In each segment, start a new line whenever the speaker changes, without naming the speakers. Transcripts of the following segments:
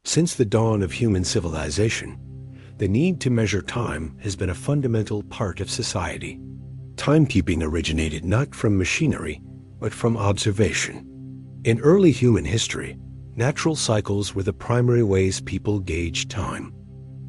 Since the dawn of human civilization, the need to measure time has been a fundamental part of society. Timekeeping originated not from machinery, but from observation. In early human history, natural cycles were the primary ways people gauged time.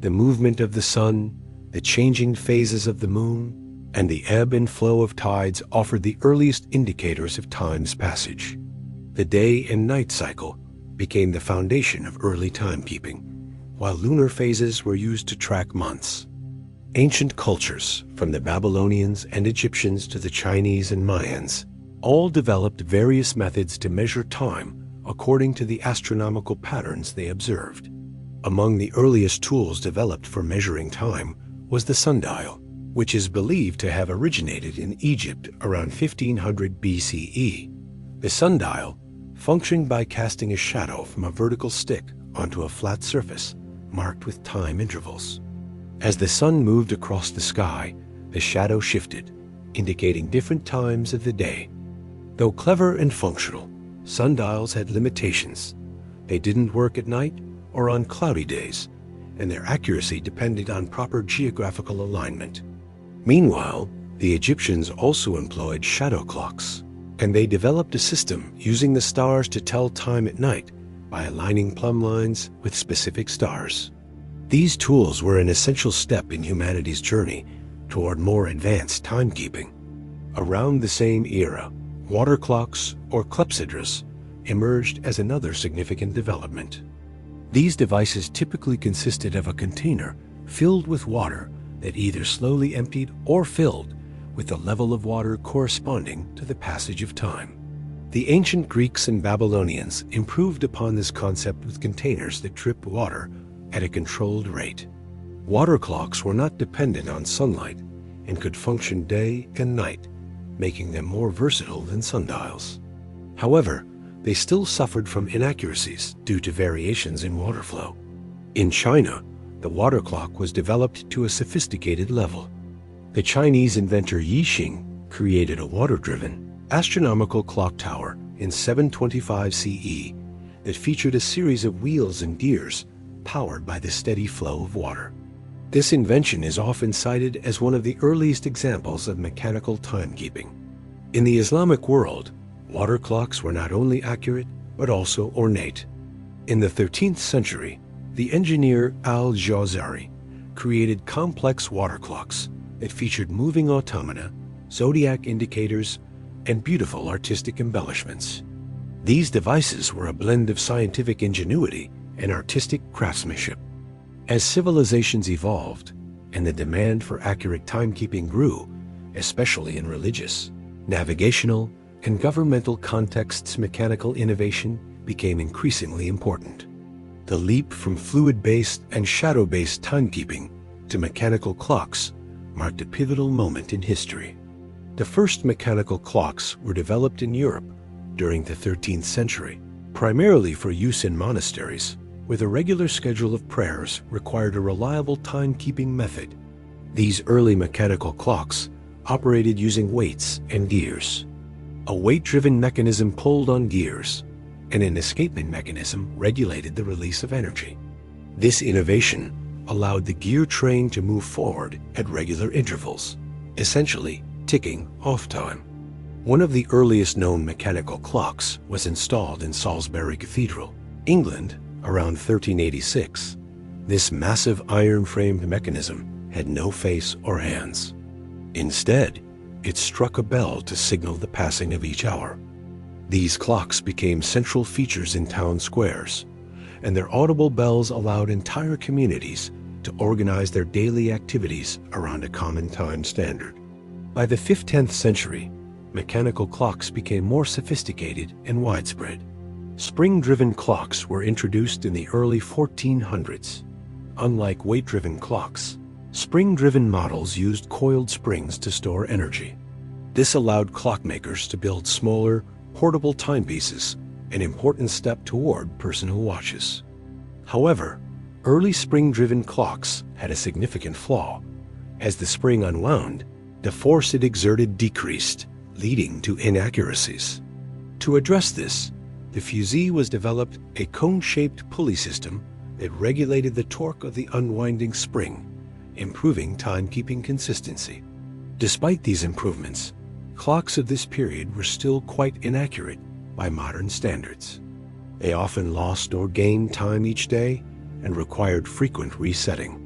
The movement of the sun, the changing phases of the moon, and the ebb and flow of tides offered the earliest indicators of time's passage. The day and night cycle became the foundation of early timekeeping, while lunar phases were used to track months. Ancient cultures, from the Babylonians and Egyptians to the Chinese and Mayans, all developed various methods to measure time according to the astronomical patterns they observed. Among the earliest tools developed for measuring time was the sundial, which is believed to have originated in Egypt around 1500 BCE. The sundial functioned by casting a shadow from a vertical stick onto a flat surface marked with time intervals. As the sun moved across the sky, the shadow shifted, indicating different times of the day. Though clever and functional, sundials had limitations. They didn't work at night or on cloudy days, and their accuracy depended on proper geographical alignment. Meanwhile, the Egyptians also employed shadow clocks, and they developed a system using the stars to tell time at night by aligning plumb lines with specific stars. These tools were an essential step in humanity's journey toward more advanced timekeeping. Around the same era, water clocks, or clepsydras, emerged as another significant development. These devices typically consisted of a container filled with water that either slowly emptied or filled, with the level of water corresponding to the passage of time. The ancient Greeks and Babylonians improved upon this concept with containers that dripped water at a controlled rate. Water clocks were not dependent on sunlight and could function day and night, making them more versatile than sundials. However, they still suffered from inaccuracies due to variations in water flow. In China, the water clock was developed to a sophisticated level. The Chinese inventor Yi Xing created a water-driven, astronomical clock tower in 725 CE that featured a series of wheels and gears powered by the steady flow of water. This invention is often cited as one of the earliest examples of mechanical timekeeping. In the Islamic world, water clocks were not only accurate, but also ornate. In the 13th century, the engineer al-Jawzari created complex water clocks that featured moving automata, zodiac indicators, and beautiful artistic embellishments. These devices were a blend of scientific ingenuity and artistic craftsmanship. As civilizations evolved and the demand for accurate timekeeping grew, especially in religious, navigational, and governmental contexts, mechanical innovation became increasingly important. The leap from fluid-based and shadow-based timekeeping to mechanical clocks marked a pivotal moment in history. The first mechanical clocks were developed in Europe during the 13th century, primarily for use in monasteries, where the regular schedule of prayers required a reliable timekeeping method. These early mechanical clocks operated using weights and gears. A weight-driven mechanism pulled on gears, and an escapement mechanism regulated the release of energy. This innovation allowed the gear train to move forward at regular intervals, essentially ticking off time. One of the earliest known mechanical clocks was installed in Salisbury Cathedral, England, around 1386. This massive iron-framed mechanism had no face or hands. Instead, it struck a bell to signal the passing of each hour. These clocks became central features in town squares, and their audible bells allowed entire communities to organize their daily activities around a common time standard. By the 15th century, mechanical clocks became more sophisticated and widespread. Spring-driven clocks were introduced in the early 1400s. Unlike weight-driven clocks, spring-driven models used coiled springs to store energy. This allowed clockmakers to build smaller, portable timepieces, an important step toward personal watches. However, early spring-driven clocks had a significant flaw. As the spring unwound, the force it exerted decreased, leading to inaccuracies. To address this, the fusee was developed a cone-shaped pulley system It regulated the torque of the unwinding spring, improving timekeeping consistency. Despite these improvements, clocks of this period were still quite inaccurate by modern standards. They often lost or gained time each day and required frequent resetting.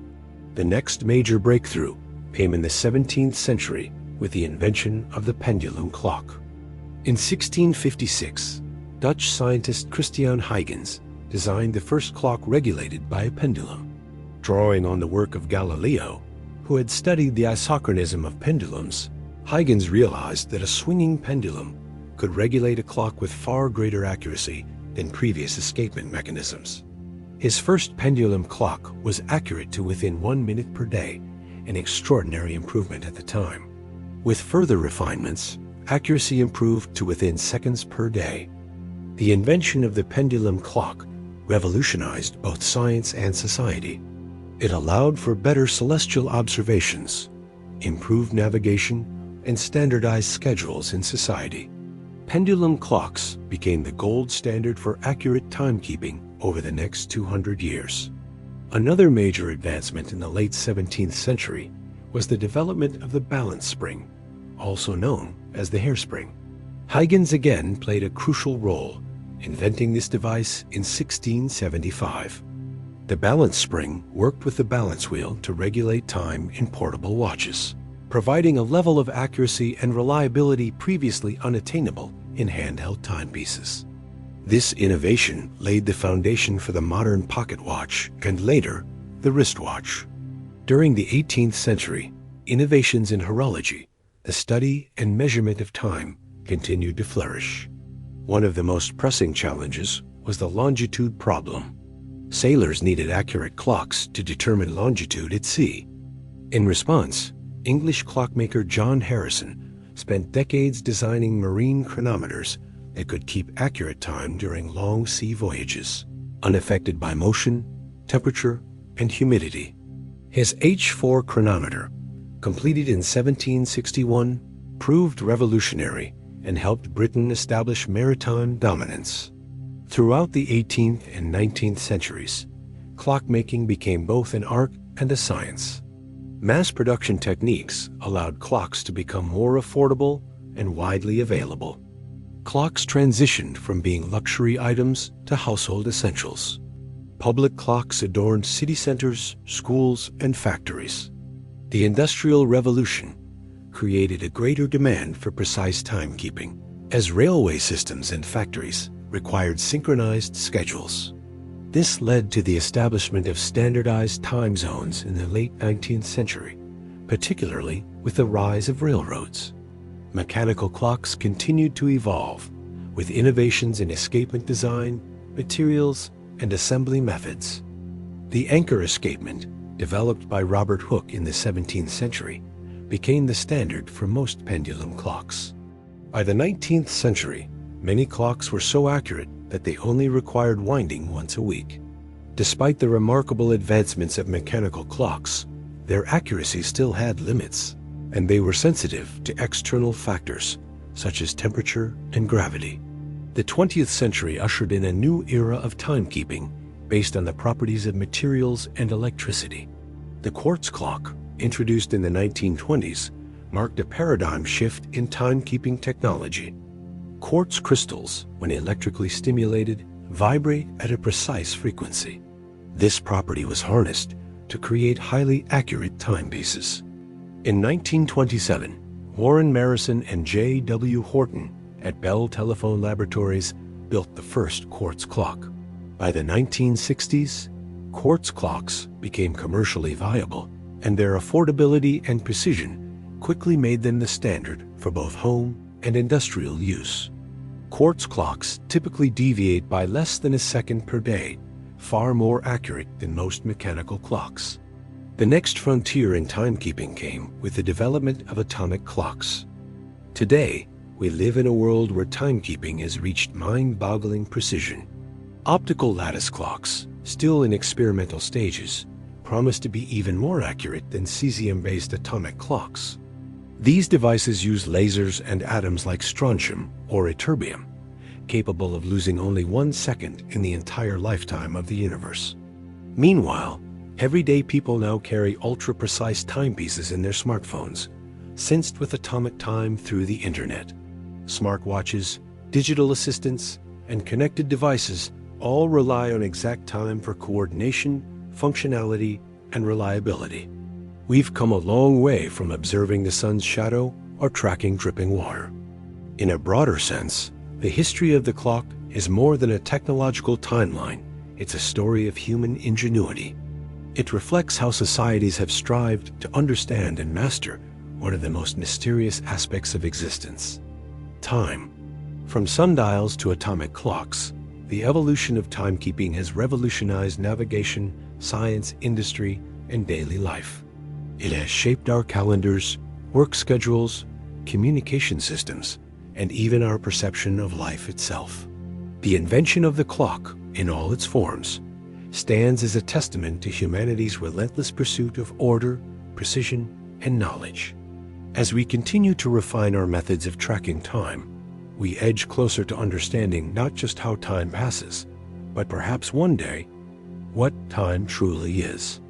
The next major breakthrough came in the 17th century with the invention of the pendulum clock. In 1656, Dutch scientist Christian Huygens designed the first clock regulated by a pendulum. Drawing on the work of Galileo, who had studied the isochronism of pendulums, Huygens realized that a swinging pendulum could regulate a clock with far greater accuracy than previous escapement mechanisms. His first pendulum clock was accurate to within 1 minute per day, an extraordinary improvement at the time. With further refinements, accuracy improved to within seconds per day. The invention of the pendulum clock revolutionized both science and society. It allowed for better celestial observations, improved navigation, and standardized schedules in society. Pendulum clocks became the gold standard for accurate timekeeping over the next 200 years. Another major advancement in the late 17th century was the development of the balance spring, also known as the hairspring. Huygens again played a crucial role, inventing this device in 1675. The balance spring worked with the balance wheel to regulate time in portable watches, providing a level of accuracy and reliability previously unattainable in handheld timepieces. This innovation laid the foundation for the modern pocket watch and later, the wristwatch. During the 18th century, innovations in horology, the study and measurement of time, continued to flourish. One of the most pressing challenges was the longitude problem. Sailors needed accurate clocks to determine longitude at sea. In response, English clockmaker John Harrison spent decades designing marine chronometers that could keep accurate time during long sea voyages, unaffected by motion, temperature, and humidity. His H4 chronometer, completed in 1761, proved revolutionary and helped Britain establish maritime dominance. Throughout the 18th and 19th centuries, clockmaking became both an art and a science. Mass production techniques allowed clocks to become more affordable and widely available. Clocks transitioned from being luxury items to household essentials. Public clocks adorned city centers, schools, and factories. The Industrial Revolution created a greater demand for precise timekeeping, as railway systems and factories required synchronized schedules. This led to the establishment of standardized time zones in the late 19th century, particularly with the rise of railroads. Mechanical clocks continued to evolve, with innovations in escapement design, materials, and assembly methods. The anchor escapement, developed by Robert Hooke in the 17th century, became the standard for most pendulum clocks. By the 19th century, many clocks were so accurate that they only required winding once a week. Despite the remarkable advancements of mechanical clocks, their accuracy still had limits, and they were sensitive to external factors such as temperature and gravity. The 20th century ushered in a new era of timekeeping based on the properties of materials and electricity. The quartz clock, introduced in the 1920s, marked a paradigm shift in timekeeping technology. Quartz crystals, when electrically stimulated, vibrate at a precise frequency. This property was harnessed to create highly accurate timepieces. In 1927, Warren Marrison and J.W. Horton at Bell Telephone Laboratories built the first quartz clock. By the 1960s, quartz clocks became commercially viable, and their affordability and precision quickly made them the standard for both home and industrial use. Quartz clocks typically deviate by less than a second per day, far more accurate than most mechanical clocks. The next frontier in timekeeping came with the development of atomic clocks. Today, we live in a world where timekeeping has reached mind-boggling precision. Optical lattice clocks, still in experimental stages, promise to be even more accurate than cesium-based atomic clocks. These devices use lasers and atoms like strontium or ytterbium, capable of losing only 1 second in the entire lifetime of the universe. Meanwhile, everyday people now carry ultra-precise timepieces in their smartphones, sensed with atomic time through the internet. Smartwatches, digital assistants, and connected devices all rely on exact time for coordination, functionality, and reliability. We've come a long way from observing the sun's shadow or tracking dripping water. In a broader sense, the history of the clock is more than a technological timeline. It's a story of human ingenuity. It reflects how societies have strived to understand and master one of the most mysterious aspects of existence: time. From sundials to atomic clocks, the evolution of timekeeping has revolutionized navigation, science, industry, and daily life. It has shaped our calendars, work schedules, communication systems, and even our perception of life itself. The invention of the clock, in all its forms, stands as a testament to humanity's relentless pursuit of order, precision, and knowledge. As we continue to refine our methods of tracking time, we edge closer to understanding not just how time passes, but perhaps one day, what time truly is.